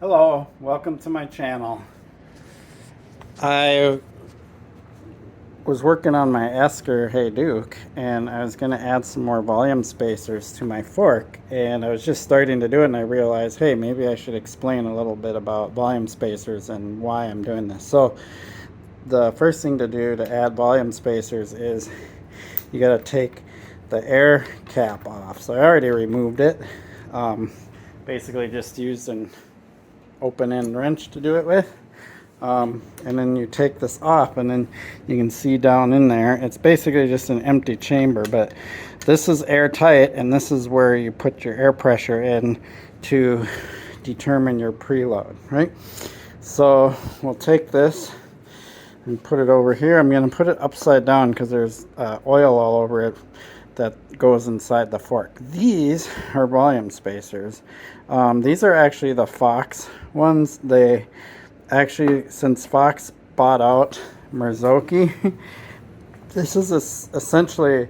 Hello, welcome to my channel. I was working on my Esker Hey Duke, and I was going to add some more volume spacers to my fork, and I was just starting to do it, and I realized, hey, maybe I should explain a little bit about volume spacers and why I'm doing this. So the first thing to do to add volume spacers is you got to take the air cap off. So I already removed it. Basically just used an open end wrench to do it with. And then you take this off, and then you can see down in there it's basically just an empty chamber, but this is airtight, and this is where you put your air pressure in to determine your preload, right? So we'll take this and put it over here. I'm going to put it upside down because there's oil all over it that goes inside the fork. These are volume spacers. These are actually the Fox ones. They actually, since Fox bought out Mirzoki, this is essentially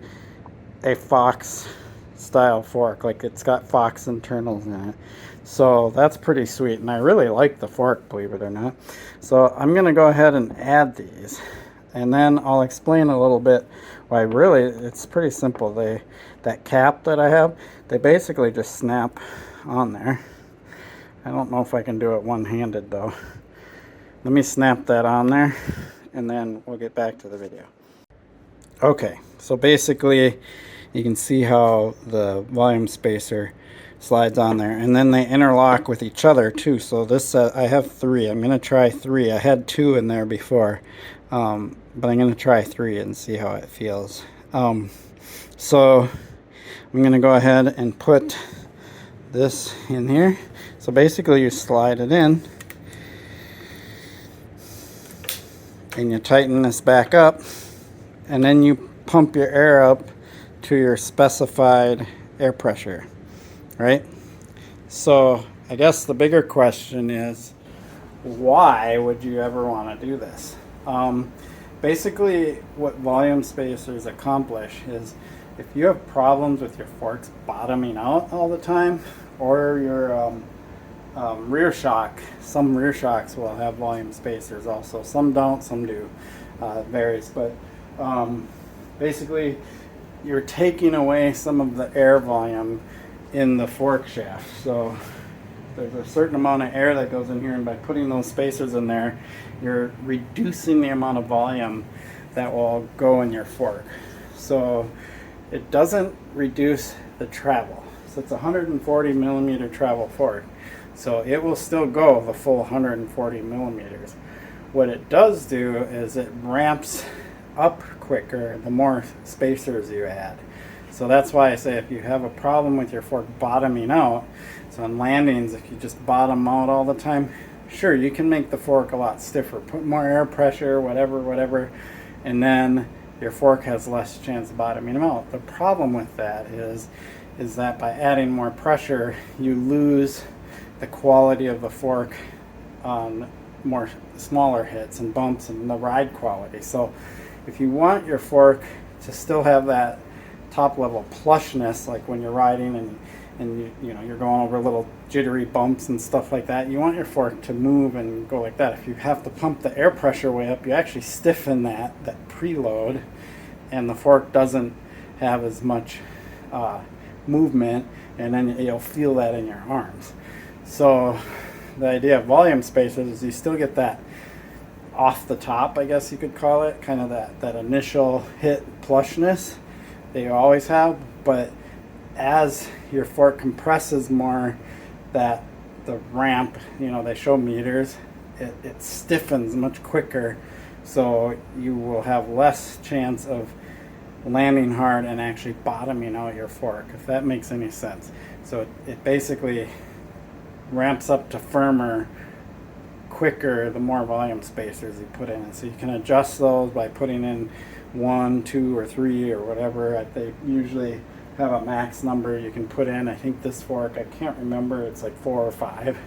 a Fox style fork. Like, it's got Fox internals in it. So that's pretty sweet, and I really like the fork, believe it or not. So I'm going to go ahead and add these, and then I'll explain a little bit why. Really, it's pretty simple. That cap that I have, they basically just snap on there. I don't know if I can do it one-handed though. Let me snap that on there, and then we'll get back to the video. Okay, so basically you can see how the volume spacer slides on there, and then they interlock with each other too. So this I have 3. I'm going to try 3. I had 2 in there before, but I'm going to try 3 and see how it feels. So I'm going to go ahead and put this in here. So basically you slide it in, and you tighten this back up, and then you pump your air up to your specified air pressure, right? So I guess the bigger question is, why would you ever want to do this? Basically what volume spacers accomplish is, if you have problems with your forks bottoming out all the time, or your rear shock, some rear shocks will have volume spacers also. Some don't, some do. It varies, but basically you're taking away some of the air volume in the fork shaft. So there's a certain amount of air that goes in here, and by putting those spacers in there, you're reducing the amount of volume that will go in your fork. So it doesn't reduce the travel. So it's a 140 millimeter travel fork. So it will still go the full 140 millimeters. What it does do is it ramps up quicker the more spacers you add. So that's why I say, if you have a problem with your fork bottoming out, so on landings, if you just bottom out all the time, sure, you can make the fork a lot stiffer, put more air pressure, whatever, and then your fork has less chance of bottoming out. The problem with that is that by adding more pressure, you lose the quality of the fork on more smaller hits and bumps, and the ride quality. So if you want your fork to still have that top level plushness, like when you're riding and you know, you're going over little jittery bumps and stuff like that, you want your fork to move and go like that. If you have to pump the air pressure way up, you actually stiffen that preload, and the fork doesn't have as much movement, and then you'll feel that in your arms. So the idea of volume spacers is you still get that off the top, I guess you could call it, kind of that initial hit plushness that you always have, but as your fork compresses more, that the ramp, you know, they show meters, it stiffens much quicker, so you will have less chance of landing hard and actually bottoming out your fork, if that makes any sense. So it basically ramps up to firmer quicker the more volume spacers you put in. So you can adjust those by putting in 1, 2, or 3 or whatever. They usually have a max number you can put in. I think this fork, I can't remember, it's like 4 or 5,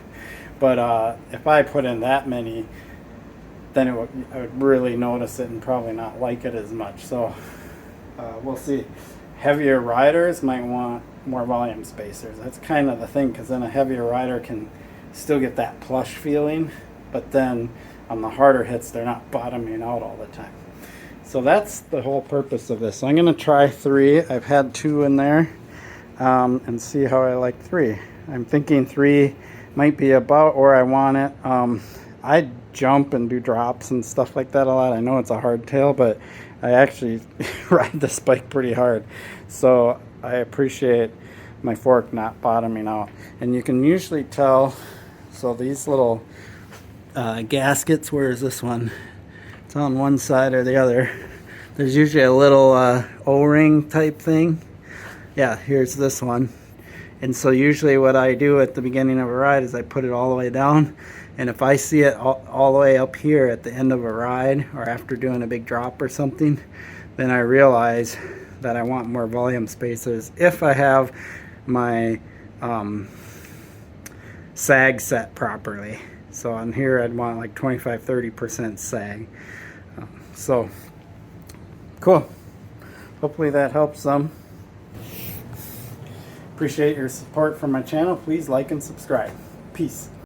but if I put in that many, then I would really notice it and probably not like it as much. So we'll see. Heavier riders might want more volume spacers. That's kind of the thing, because then a heavier rider can still get that plush feeling, but then on the harder hits, they're not bottoming out all the time. So that's the whole purpose of this. So I'm going to try 3. I've had 2 in there, and see how I like 3. I'm thinking 3 might be about where I want it. I jump and do drops and stuff like that a lot. I know it's a hardtail, but I actually ride this bike pretty hard. So I appreciate my fork not bottoming out. And you can usually tell, so these little gaskets, where is this one? It's on one side or the other. There's usually a little O-ring type thing. Yeah, here's this one. And so usually what I do at the beginning of a ride is I put it all the way down, and if I see it all the way up here at the end of a ride or after doing a big drop or something, then I realize that I want more volume spacers if I have my sag set properly. So on here I'd want like 25-30% sag. So cool. Hopefully that helps some. Appreciate your support for my channel. Please like and subscribe. Peace.